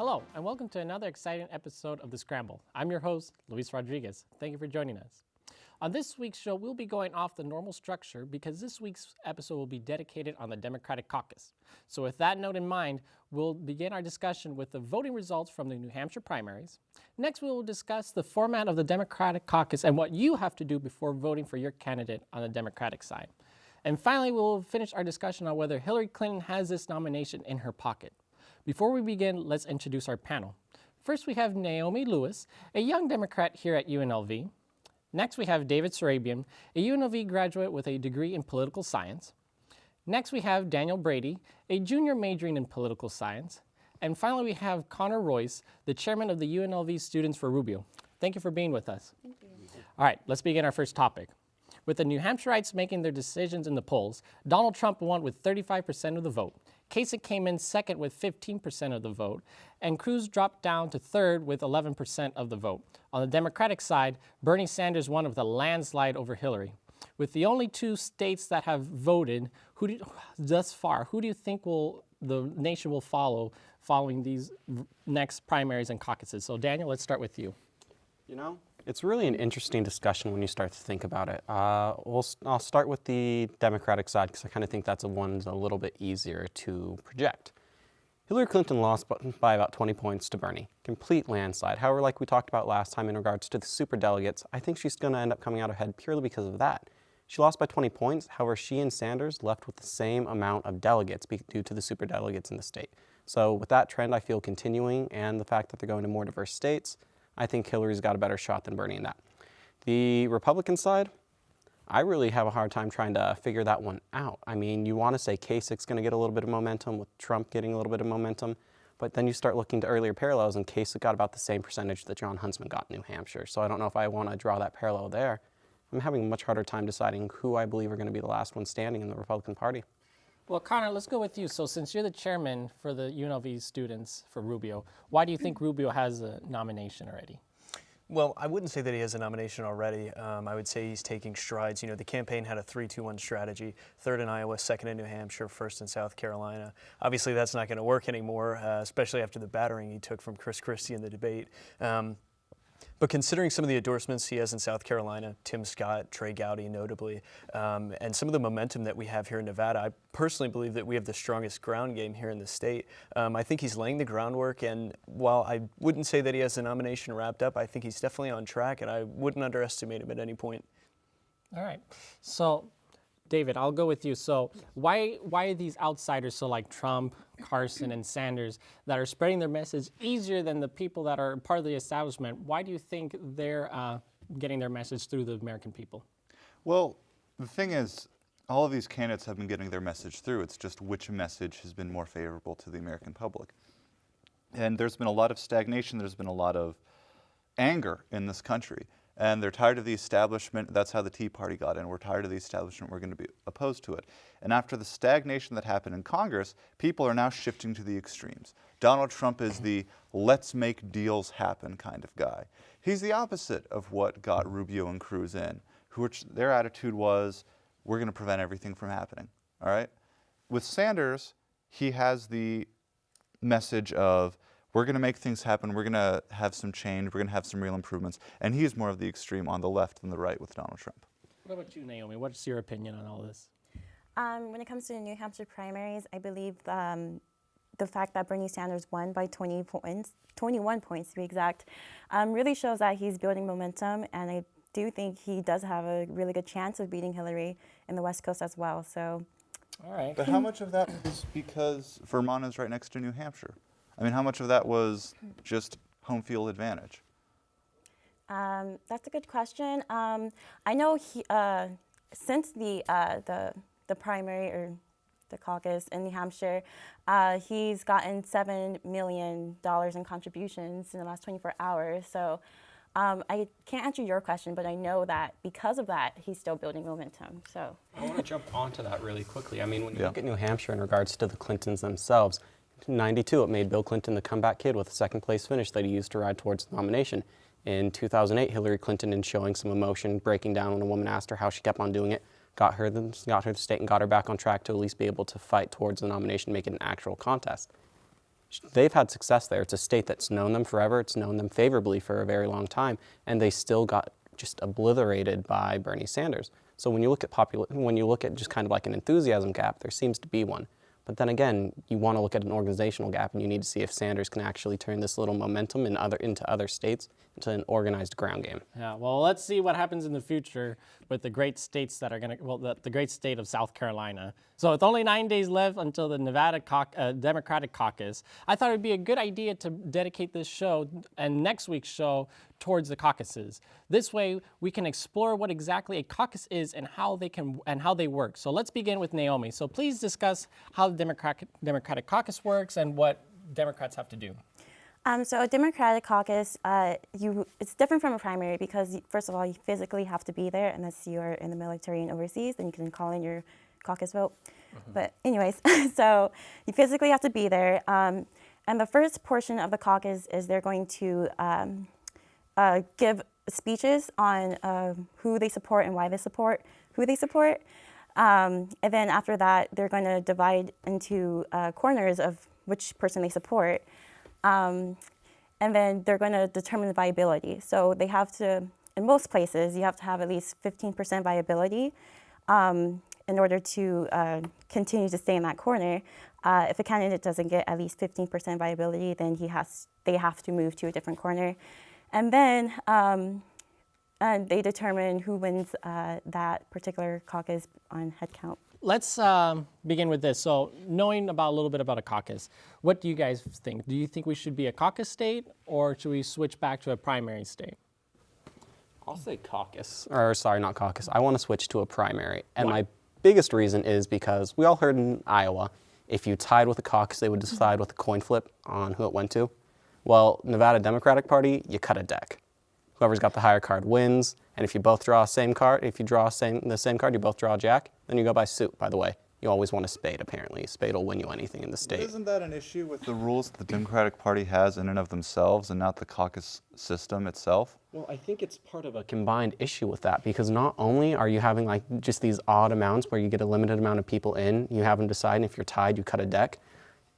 Hello, and welcome to another exciting episode of The Scramble. I'm your host, Luis Rodriguez. Thank you for joining us. On this week's show, we'll be going off the normal structure because this week's episode will be dedicated on the Democratic Caucus. So with that note in mind, we'll begin our discussion with the voting results from the New Hampshire primaries. Next, we will discuss the format of the Democratic Caucus and what you have to do before voting for your candidate on the Democratic side. And finally, we'll finish our discussion on whether Hillary Clinton has this nomination in her pocket. Before we begin, let's introduce our panel. First, we have Naomi Lewis, a young Democrat here at UNLV. Next, we have David Serabian, a UNLV graduate with a degree in political science. Next, we have Daniel Brady, a junior majoring in political science. And finally, we have Connor Royse, the chairman of the UNLV Students for Rubio. Thank you for being with us. Thank you. All right, let's begin our first topic. With the New Hampshireites making their decisions in the polls, Donald Trump won with 35% of the vote. Kasich came in second with 15% of the vote, and Cruz dropped down to third with 11% of the vote. On the Democratic side, Bernie Sanders won with a landslide over Hillary. With the only two states that have voted thus far, who do you think the nation will follow following these next primaries and caucuses? So Daniel, let's start with you. You know, it's really an interesting discussion when you start to think about it. I'll start with the Democratic side because I kind of think that's one's a little bit easier to project. Hillary Clinton lost by about 20 points to Bernie. Complete landslide. However, like we talked about last time in regards to the superdelegates, I think she's going to end up coming out ahead purely because of that. She lost by 20 points. However, she and Sanders left with the same amount of delegates due to the superdelegates in the state. So with that trend, I feel continuing, and the fact that they're going to more diverse states, I think Hillary's got a better shot than Bernie in that. The Republican side, I really have a hard time trying to figure that one out. I mean, you want to say Kasich's going to get a little bit of momentum with Trump getting a little bit of momentum, but then you start looking to earlier parallels, and Kasich got about the same percentage that John Huntsman got in New Hampshire. So I don't know if I want to draw that parallel there. I'm having a much harder time deciding who I believe are going to be the last one standing in the Republican Party. Well, Connor, let's go with you. So since you're the chairman for the UNLV Students for Rubio, why do you think Rubio has a nomination already? Well, I wouldn't say that he has a nomination already. I would say he's taking strides. You know, the campaign had a 3-2-1 strategy, third in Iowa, second in New Hampshire, first in South Carolina. Obviously, that's not going to work anymore, especially after the battering he took from Chris Christie in the debate. But considering some of the endorsements he has in South Carolina, Tim Scott, Trey Gowdy notably, and some of the momentum that we have here in Nevada, I personally believe that we have the strongest ground game here in the state. I think he's laying the groundwork, and while I wouldn't say that he has the nomination wrapped up, I think he's definitely on track, and I wouldn't underestimate him at any point. All right. So, David, I'll go with you. So why are these outsiders, so like Trump, Carson, and Sanders, that are spreading their message easier than the people that are part of the establishment? Why do you think they're getting their message through the American people? Well, the thing is, all of these candidates have been getting their message through. It's just which message has been more favorable to the American public. And there's been a lot of stagnation. There's been a lot of anger in this country. And they're tired of the establishment. That's how the Tea Party got in. We're tired of the establishment. We're going to be opposed to it. And after the stagnation that happened in Congress, people are now shifting to the extremes. Donald Trump is the let's make deals happen kind of guy. He's the opposite of what got Rubio and Cruz in, which their attitude was, we're going to prevent everything from happening. All right? With Sanders, he has the message of, we're going to make things happen, we're going to have some change, we're going to have some real improvements. And he's more of the extreme on the left than the right with Donald Trump. What about you, Naomi? What's your opinion on all this? When it comes to the New Hampshire primaries, I believe the fact that Bernie Sanders won by 21 points to be exact, really shows that he's building momentum, and I do think he does have a really good chance of beating Hillary in the West Coast as well. So, all right. But how much of that is because Vermont is right next to New Hampshire? I mean, how much of that was just home field advantage? That's a good question. I know since the primary or the caucus in New Hampshire, he's gotten $7 million in contributions in the last 24 hours. So I can't answer your question, but I know that because of that, he's still building momentum. So I want to jump onto that really quickly. I mean, when you look at New Hampshire in regards to the Clintons themselves, in 92, it made Bill Clinton the comeback kid with a second place finish that he used to ride towards the nomination. In 2008, Hillary Clinton, in showing some emotion, breaking down when a woman asked her how she kept on doing it, got her to the state and got her back on track to at least be able to fight towards the nomination, make it an actual contest. They've had success there. It's a state that's known them forever. It's known them favorably for a very long time, and they still got just obliterated by Bernie Sanders. So when you look at just kind of like an enthusiasm gap, there seems to be one. But then again, you want to look at an organizational gap, and you need to see if Sanders can actually turn this little momentum into other states into an organized ground game. Yeah, well, let's see what happens in the future with the great states that are going to, the great state of South Carolina. So with only 9 days left until the Nevada Democratic Caucus, I thought it would be a good idea to dedicate this show and next week's show towards the caucuses. This way, we can explore what exactly a caucus is and how they work. So let's begin with Naomi. So please discuss how the Democratic Caucus works and what Democrats have to do. So a Democratic caucus, it's different from a primary because, first of all, you physically have to be there unless you're in the military and overseas, then you can call in your caucus vote. But anyways, so you physically have to be there. And the first portion of the caucus is they're going to give speeches on who they support and why they support who they support. And then after that, they're going to divide into corners of which person they support. And then they're going to determine the viability. So they have to, in most places, you have to have at least 15% viability in order to continue to stay in that corner. If a candidate doesn't get at least 15% viability, then they have to move to a different corner. And then they determine who wins that particular caucus on head count. Let's begin with this. So knowing a little bit about a caucus, what do you guys think? Do you think we should be a caucus state or should we switch back to a primary state? I'll say caucus, or sorry, not caucus. I want to switch to a primary. And my biggest reason is because we all heard in Iowa, if you tied with a caucus, they would decide with a coin flip on who it went to. Well, Nevada Democratic Party, you cut a deck. Whoever's got the higher card wins, and if you both draw the same card, the same card, you both draw a jack, then you go by suit, by the way. You always want a spade, apparently. Spade will win you anything in the state. Isn't that an issue with the rules the Democratic Party has in and of themselves and not the caucus system itself? Well, I think it's part of a combined issue with that, because not only are you having like just these odd amounts where you get a limited amount of people in, you have them decide, and if you're tied, you cut a deck.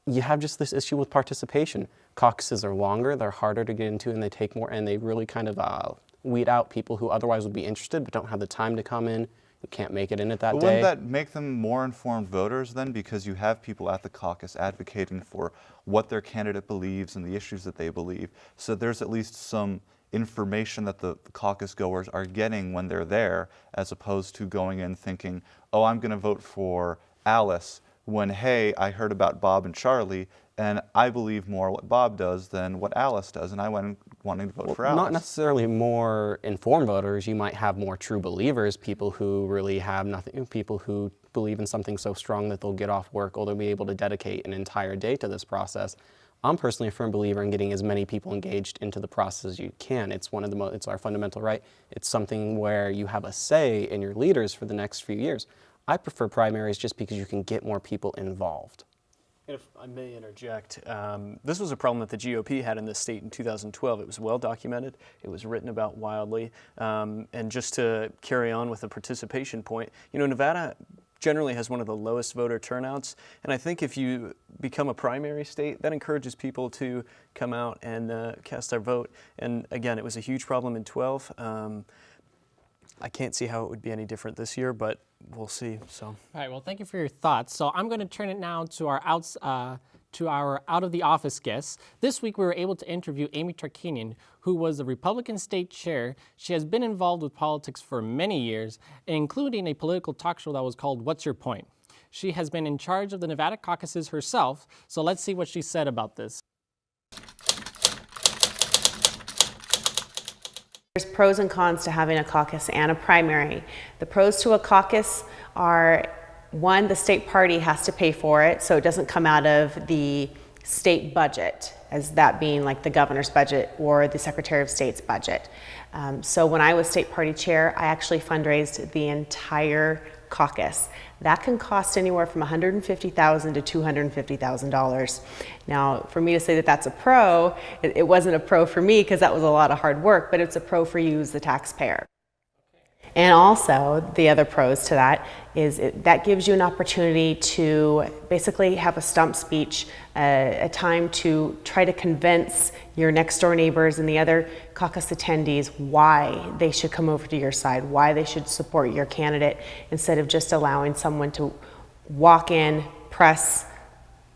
You have just this issue with participation. Caucuses are longer, they're harder to get into, and they take more, and they really kind of weed out people who otherwise would be interested but don't have the time to come in, who can't make it in at that day. Wouldn't that make them more informed voters then, because you have people at the caucus advocating for what their candidate believes and the issues that they believe, so there's at least some information that the caucus goers are getting when they're there, as opposed to going in thinking, oh, I'm going to vote for Alice, when, hey, I heard about Bob and Charlie, and I believe more what Bob does than what Alice does, and I went wanting to vote for Alice. Not necessarily more informed voters. You might have more true believers, people who really have nothing, people who believe in something so strong that they'll get off work or they'll be able to dedicate an entire day to this process. I'm personally a firm believer in getting as many people engaged into the process as you can. It's it's our fundamental right. It's something where you have a say in your leaders for the next few years. I prefer primaries just because you can get more people involved. If I may interject, this was a problem that the GOP had in this state in 2012. It was well documented. It was written about wildly. And just to carry on with the participation point, Nevada generally has one of the lowest voter turnouts. And I think if you become a primary state, that encourages people to come out and cast their vote. And again, it was a huge problem in 12. I can't see how it would be any different this year, but we'll see. So. All right. Well, thank you for your thoughts. So I'm going to turn it now to our out of the office guests. This week we were able to interview Amy Tarkanian, who was the Republican state chair. She has been involved with politics for many years, including a political talk show that was called What's Your Point? She has been in charge of the Nevada caucuses herself. So let's see what she said about this. There's pros and cons to having a caucus and a primary. The pros to a caucus are, one, the state party has to pay for it, so it doesn't come out of the state budget, as that being like the governor's budget or the Secretary of State's budget. So when I was state party chair, I actually fundraised the entire caucus. That can cost anywhere from $150,000 to $250,000. Now, for me to say that that's a pro, it wasn't a pro for me because that was a lot of hard work, but it's a pro for you as the taxpayer. And also, the other pros to that is that gives you an opportunity to basically have a stump speech, a time to try to convince your next door neighbors and the other caucus attendees why they should come over to your side, why they should support your candidate, instead of just allowing someone to walk in, press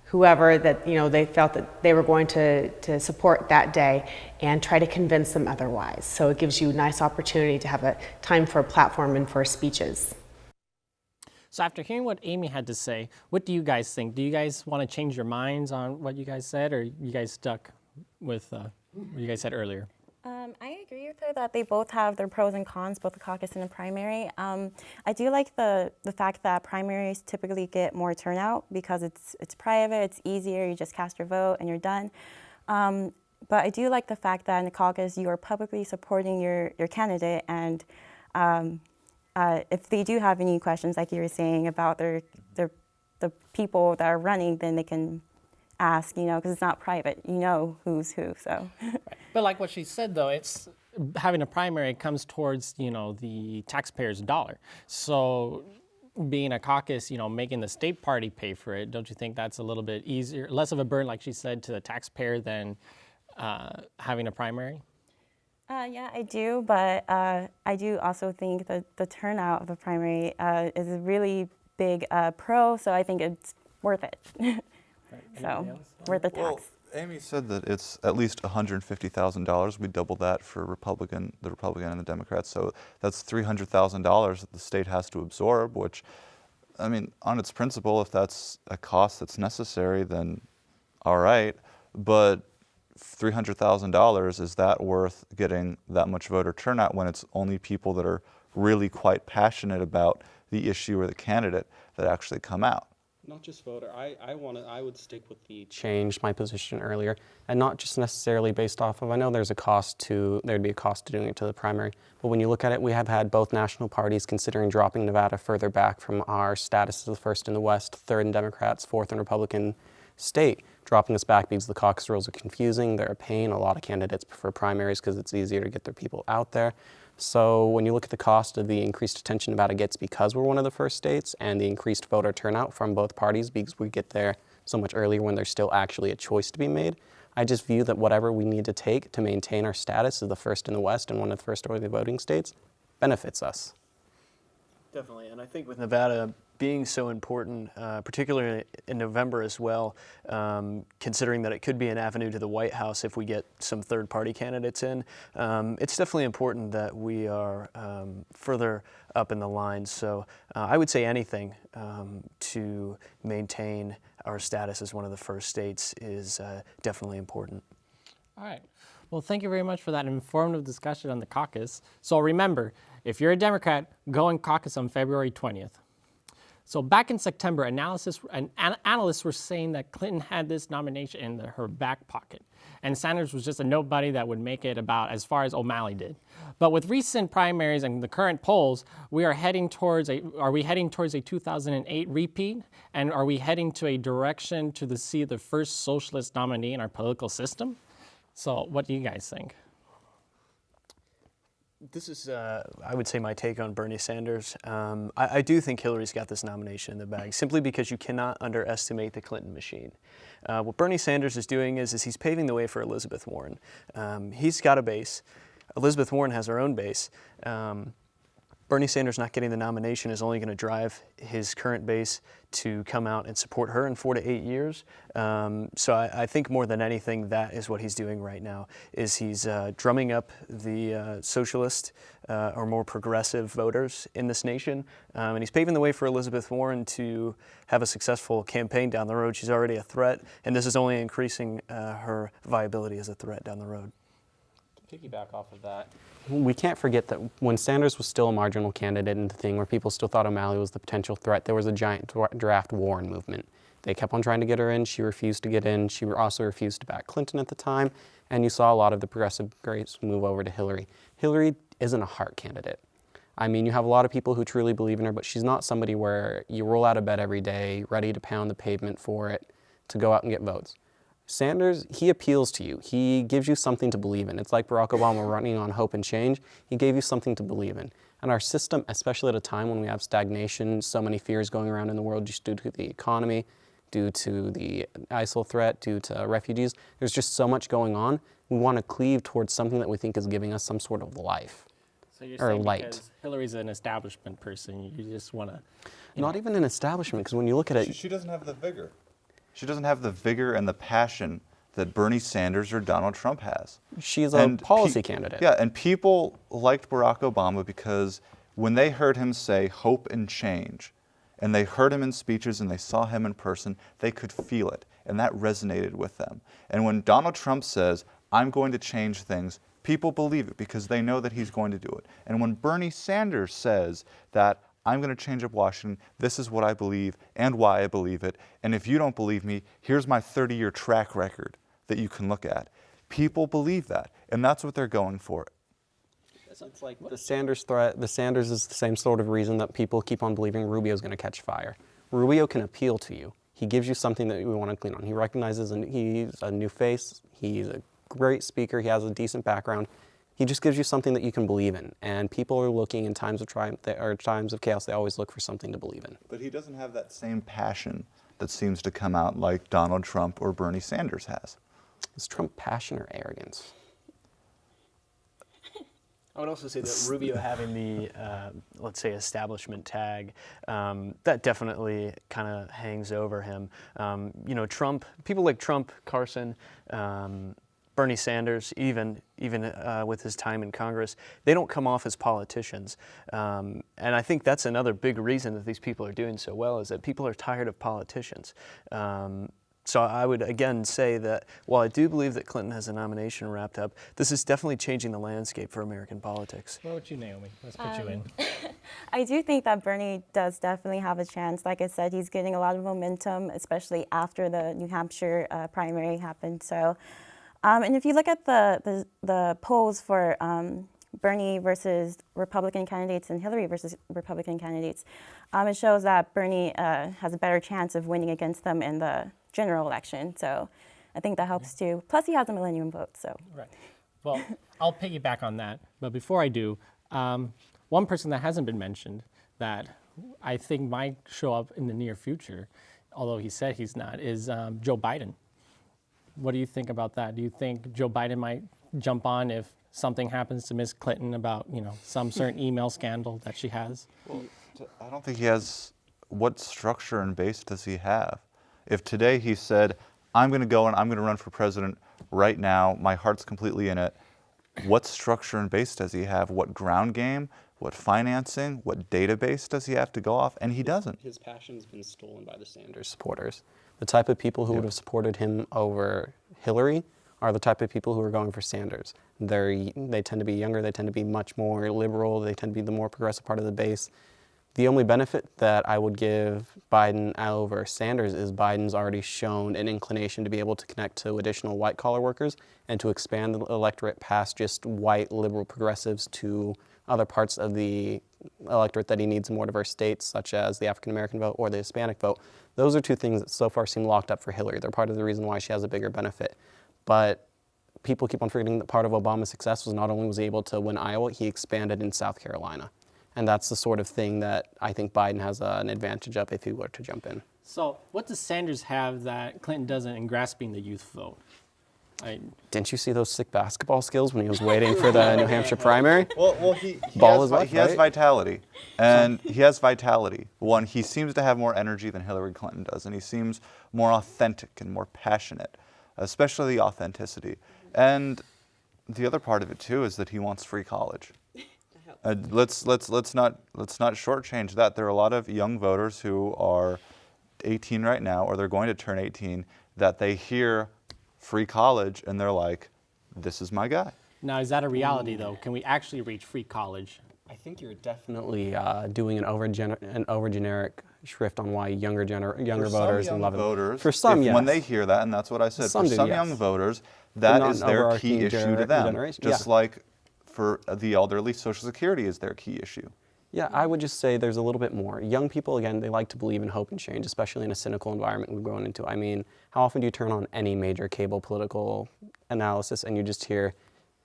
whoever that they felt that they were going to support that day, and try to convince them otherwise. So it gives you a nice opportunity to have a time for a platform and for speeches. So after hearing what Amy had to say, what do you guys think? Do you guys want to change your minds on what you guys said, or you guys stuck with what you guys said earlier? I agree with her that they both have their pros and cons, both the caucus and the primary. I do like the fact that primaries typically get more turnout because it's private, it's easier, you just cast your vote and you're done. But I do like the fact that in the caucus you are publicly supporting your candidate, and if they do have any questions, like you were saying, about the people that are running, then they can ask, because it's not private. You know who's who, so. Right. But like what she said, though, it's having a primary comes towards, the taxpayer's dollar. So being a caucus, making the state party pay for it, don't you think that's a little bit easier, less of a burden, like she said, to the taxpayer than having a primary? Yeah, I do, but I do also think that the turnout of the primary is a really big pro, so I think it's worth it. So, worth the tax. Well, Amy said that it's at least $150,000. We double that for the Republican and the Democrats, so that's $300,000 that the state has to absorb, which, I mean, on its principle, if that's a cost that's necessary, then all right, but $300,000, is that worth getting that much voter turnout when it's only people that are really quite passionate about the issue or the candidate that actually come out? Not just voter. I would stick with the changed my position earlier, and not just necessarily based off of, I know there'd be a cost to doing it to the primary, but when you look at it, we have had both national parties considering dropping Nevada further back from our status as the first in the West, third in Democrats, fourth in Republican state, dropping us back because the caucus rules are confusing, they're a pain. A lot of candidates prefer primaries because it's easier to get their people out there. So when you look at the cost of the increased attention Nevada gets because we're one of the first states, and the increased voter turnout from both parties because we get there so much earlier when there's still actually a choice to be made, I just view that whatever we need to take to maintain our status as the first in the West and one of the first early voting states benefits us. Definitely, and I think with Nevada being so important, particularly in November as well, considering that it could be an avenue to the White House if we get some third-party candidates in, it's definitely important that we are further up in the line. So I would say anything to maintain our status as one of the first states is definitely important. All right. Well, thank you very much for that informative discussion on the caucus. So remember, if you're a Democrat, go and caucus on February 20th. So back in September, analysts were saying that Clinton had this nomination in her back pocket, and Sanders was just a nobody that would make it about as far as O'Malley did. But with recent primaries and the current polls, are we heading towards a 2008 repeat? And are we heading to a direction to see the first socialist nominee in our political system? So what do you guys think? This is, I would say, my take on Bernie Sanders. I do think Hillary's got this nomination in the bag, simply because you cannot underestimate the Clinton machine. What Bernie Sanders is doing is he's paving the way for Elizabeth Warren. He's got a base. Elizabeth Warren has her own base. Bernie Sanders not getting the nomination is only going to drive his current base to come out and support her in 4 to 8 years. So I think more than anything, that is what he's doing right now, is he's drumming up the socialist or more progressive voters in this nation. And he's paving the way for Elizabeth Warren to have a successful campaign down the road. She's already a threat, and this is only increasing her viability as a threat down the road. To piggyback off of that, we can't forget that when Sanders was still a marginal candidate in the thing where people still thought O'Malley was the potential threat, there was a giant draft Warren movement. They kept on trying to get her in. She refused to get in. She also refused to back Clinton at the time. And you saw a lot of the progressive greats move over to Hillary. Hillary isn't a heart candidate. I mean, you have a lot of people who truly believe in her, but she's not somebody where you roll out of bed every day, ready to pound the pavement for it, to go out and get votes. Sanders, he appeals to you. He gives you something to believe in. It's like Barack Obama running on hope and change. He gave you something to believe in. And our system, especially at a time when we have stagnation, so many fears going around in the world just due to the economy, due to the ISIL threat, due to refugees, there's just so much going on. We want to cleave towards something that we think is giving us some sort of life. So you're or saying light. because Hillary's an establishment person, you just want to... Not even an establishment, because when you look at it, She doesn't have the vigor. She doesn't have the vigor and the passion that Bernie Sanders or Donald Trump has. she's a And policy candidate. Yeah, and people liked Barack Obama because when they heard him say hope and change, and they heard him in speeches and they saw him in person, they could feel it, and that resonated with them. And when Donald Trump says, I'm going to change things, people believe it because they know that he's going to do it. And when Bernie Sanders says that I'm going to change up Washington, this is what I believe and why I believe it, and if you don't believe me, here's my 30-year track record that you can look at. People believe that, and that's what they're going for. It's like the Sanders threat. The Sanders is the same sort of reason that people keep on believing Rubio is going to catch fire. Rubio can appeal to you. He gives you something that we want to clean on. He recognizes he's a new face. He's a great speaker. He has a decent background. He just gives you something that you can believe in. And people are looking in times of triumph or times of chaos. They always look for something to believe in. But he doesn't have that same passion that seems to come out like Donald Trump or Bernie Sanders has. Is Trump passion or arrogance? I would also say that Rubio having the, let's say, establishment tag, that definitely kind of hangs over him. You know, Trump, people like Trump, Carson, Bernie Sanders, even with his time in Congress, they don't come off as politicians. And I think that's another big reason that these people are doing so well, is that people are tired of politicians. So I would again say that while I do believe that Clinton has a nomination wrapped up, this is definitely changing the landscape for American politics. What about you, Naomi? Let's put you in. I do think that Bernie does definitely have a chance. Like I said, he's getting a lot of momentum, especially after the New Hampshire primary happened. So, and if you look at the polls for Bernie versus Republican candidates and Hillary versus Republican candidates, it shows that Bernie has a better chance of winning against them in the general election. So I think that helps too. Plus he has a millennium vote, so. Right. Well, I'll piggyback on that. But before I do, one person that hasn't been mentioned that I think might show up in the near future, although he said he's not, is Joe Biden. What do you think about that? Do you think Joe Biden might jump on if something happens to Ms. Clinton about, you know, some certain email scandal that she has? Well, I don't think he has. What structure and base does he have? If today he said, I'm going to go and I'm going to run for president right now, my heart's completely in it, what structure and base does he have? What ground game? What financing? What database does he have to go off? And he doesn't. His passion's been stolen by the Sanders supporters. The type of people who would have supported him over Hillary are the type of people who are going for Sanders. They tend to be younger, they tend to be much more liberal, they tend to be the more progressive part of the base. The only benefit that I would give Biden over Sanders is Biden's already shown an inclination to be able to connect to additional white-collar workers and to expand the electorate past just white liberal progressives to other parts of the electorate that he needs in more diverse states, such as the African-American vote or the Hispanic vote. Those are two things that so far seem locked up for Hillary. They're part of the reason why she has a bigger benefit. But people keep on forgetting that part of Obama's success was not only was he able to win Iowa, he expanded in South Carolina. And that's the sort of thing that I think Biden has an advantage of if he were to jump in. So what does Sanders have that Clinton doesn't in grasping the youth vote? Didn't you see those sick basketball skills when he was waiting for the New Hampshire primary? Well, he has vitality, and he has vitality. One, he seems to have more energy than Hillary Clinton does, and he seems more authentic and more passionate, especially the authenticity. And the other part of it too is that he wants free college. Let's not shortchange that. There are a lot of young voters who are 18 right now, or they're going to turn 18, that they hear free college and they're like, this is my guy. Now, is that a reality though? Can we actually reach free college? I think you're definitely doing an overgeneric shrift on why younger voters and voters, for some, yes. When they hear that, and that's what I said, for some young voters, that is their key issue to them. Just like for the elderly, Social Security is their key issue. Yeah, I would just say there's a little bit more. Young people, again, they like to believe in hope and change, especially in a cynical environment we've grown into. I mean, how often do you turn on any major cable political analysis and you just hear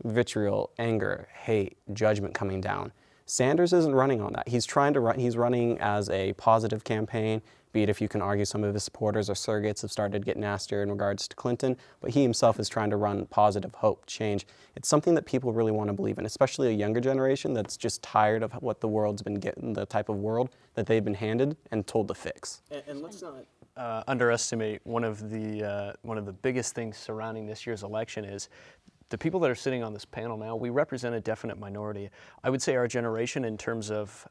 vitriol, anger, hate, judgment coming down? Sanders isn't running on that. He's trying to run, he's running as a positive campaign, be it if you can argue some of his supporters or surrogates have started to get nastier in regards to Clinton, but he himself is trying to run positive hope, change. It's something that people really want to believe in, especially a younger generation that's just tired of what the world's been getting, the type of world that they've been handed and told to fix. And let's not underestimate one of the biggest things surrounding this year's election is the people that are sitting on this panel now. We represent a definite minority. I would say our generation, in terms of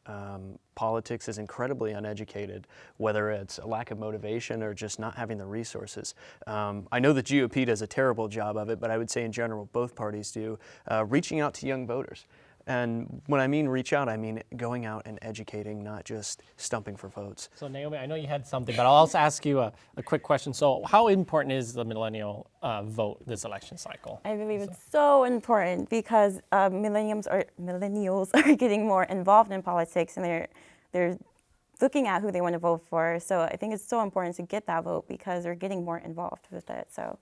politics, is incredibly uneducated, whether it's a lack of motivation or just not having the resources. I know the GOP does a terrible job of it, but I would say in general both parties do, reaching out to young voters. And when I mean reach out, I mean going out and educating, not just stumping for votes. So Naomi, I know you had something, but I'll also ask you a quick question. So how important is the millennial vote this election cycle? I believe it's so important because millennials are getting more involved in politics, and they're looking at who they want to vote for. So I think it's so important to get that vote because they're getting more involved with it. So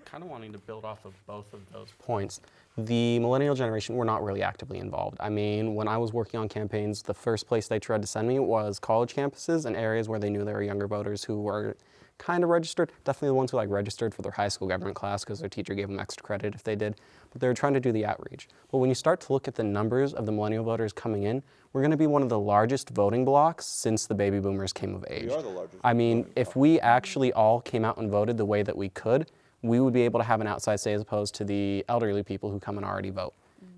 Kind of wanting to build off of both of those points. The millennial generation were not really actively involved. I mean, when I was working on campaigns, the first place they tried to send me was college campuses and areas where they knew there were younger voters who were kind of registered, definitely the ones who registered for their high school government class because their teacher gave them extra credit if they did, but they were trying to do the outreach. But when you start to look at the numbers of the millennial voters coming in, we're going to be one of the largest voting blocks since the baby boomers came of age. We are the largest. I mean, if we actually all came out and voted the way that we could, we would be able to have an outside say as opposed to the elderly people who come and already vote.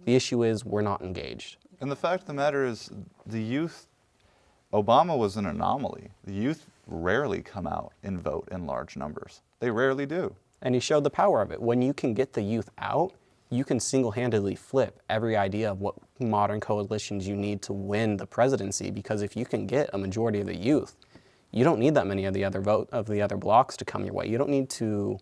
The issue is we're not engaged. And the fact of the matter is the youth, Obama was an anomaly. The youth rarely come out and vote in large numbers. They rarely do. And he showed the power of it. When you can get the youth out, you can single-handedly flip every idea of what modern coalitions you need to win the presidency, because if you can get a majority of the youth, you don't need that many of the other blocks to come your way. You don't need to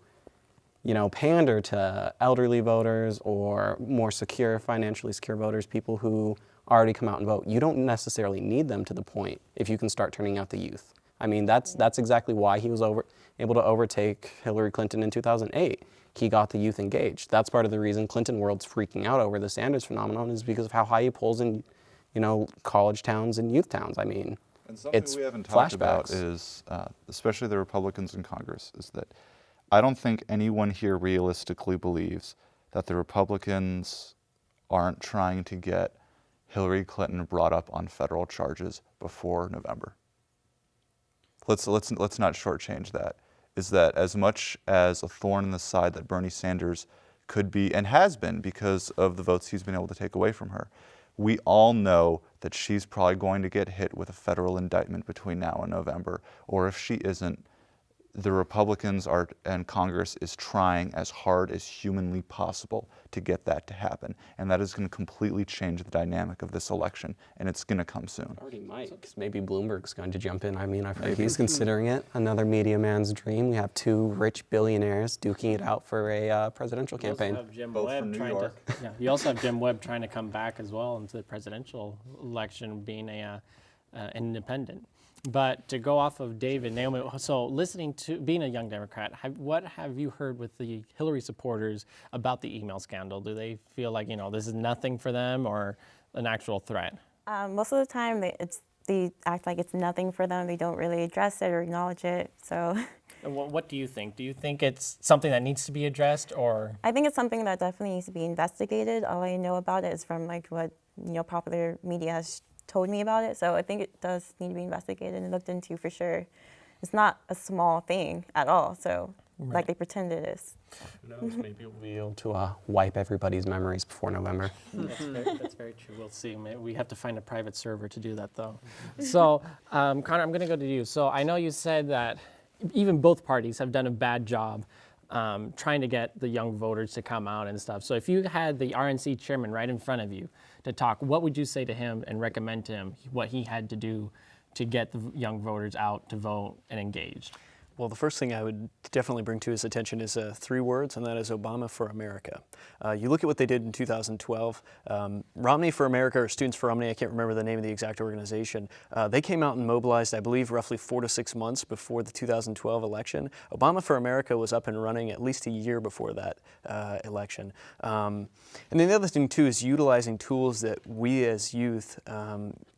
pander to elderly voters or more secure, financially secure voters, people who already come out and vote. You don't necessarily need them to the point if you can start turning out the youth. I mean, that's exactly why he was able to overtake Hillary Clinton in 2008. He got the youth engaged. That's part of the reason Clinton world's freaking out over the Sanders phenomenon, is because of how high he pulls in, college towns and youth towns. I mean, and something it's we haven't talked about flashbacks. is, especially the Republicans in Congress, is that I don't think anyone here realistically believes that the Republicans aren't trying to get Hillary Clinton brought up on federal charges before November. Let's not shortchange that. Is that as much as a thorn in the side that Bernie Sanders could be and has been because of the votes he's been able to take away from her, we all know that she's probably going to get hit with a federal indictment between now and November, or if she isn't, the Republicans and Congress is trying as hard as humanly possible to get that to happen. And that is going to completely change the dynamic of this election, and it's going to come soon. Already might, because maybe Bloomberg's going to jump in. I mean, I've heard he's considering it. Another media man's dream. We have two rich billionaires duking it out for a presidential campaign. You also have Jim Both Webb from New trying York. you also have Jim Webb trying to come back as well into the presidential election, being an independent. But to go off of David, Naomi, so listening to, being a young Democrat, what have you heard with the Hillary supporters about the email scandal? Do they feel like, this is nothing for them or an actual threat? most of the time they act like it's nothing for them. They don't really address it or acknowledge it. So And what do you think? Do you think it's something that needs to be addressed, or? I think it's something that definitely needs to be investigated. All I know about it is from what popular media has told me about it. So I think it does need to be investigated and looked into for sure. It's not a small thing at all. So like they pretend it is. Who knows, maybe we'll be able to wipe everybody's memories before November. That's very true. We'll see. We have to find a private server to do that, though. So, Connor, I'm going to go to you. So I know you said that even both parties have done a bad job trying to get the young voters to come out and stuff. So if you had the RNC chairman right in front of you to talk, what would you say to him and recommend to him what he had to do to get the young voters out to vote and engaged? Well, the first thing I would definitely bring to his attention is 3 words, and that is Obama for America. You look at what they did in 2012. Romney for America, or Students for Romney, I can't remember the name of the exact organization. They came out and mobilized, I believe, roughly 4 to 6 months before the 2012 election. Obama for America was up and running at least a year before that election. And then the other thing, too, is utilizing tools that we as youth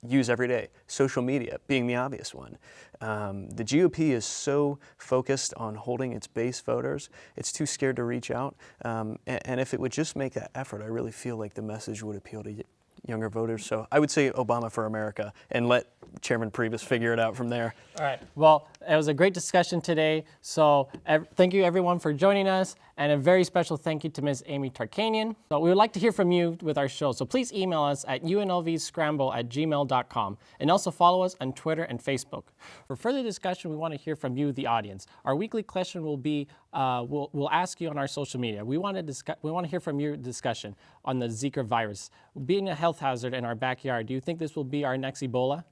use every day. Social media being the obvious one. The GOP is so focused on holding its base voters, it's too scared to reach out. And if it would just make that effort, I really feel like the message would appeal to younger voters. So I would say Obama for America, and let Chairman Priebus figure it out from there. All right. Well, it was a great discussion today. So thank you everyone for joining us, and a very special thank you to Ms. Amy Tarkanian. So we would like to hear from you with our show. So please email us at unlvscramble@gmail.com, and also follow us on Twitter and Facebook. For further discussion, we want to hear from you, the audience. Our weekly question will be, we'll ask you on our social media. We want to hear from your discussion on the Zika virus. Being a health hazard in our backyard, do you think this will be our next Ebola?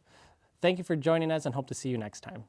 Thank you for joining us, and hope to see you next time.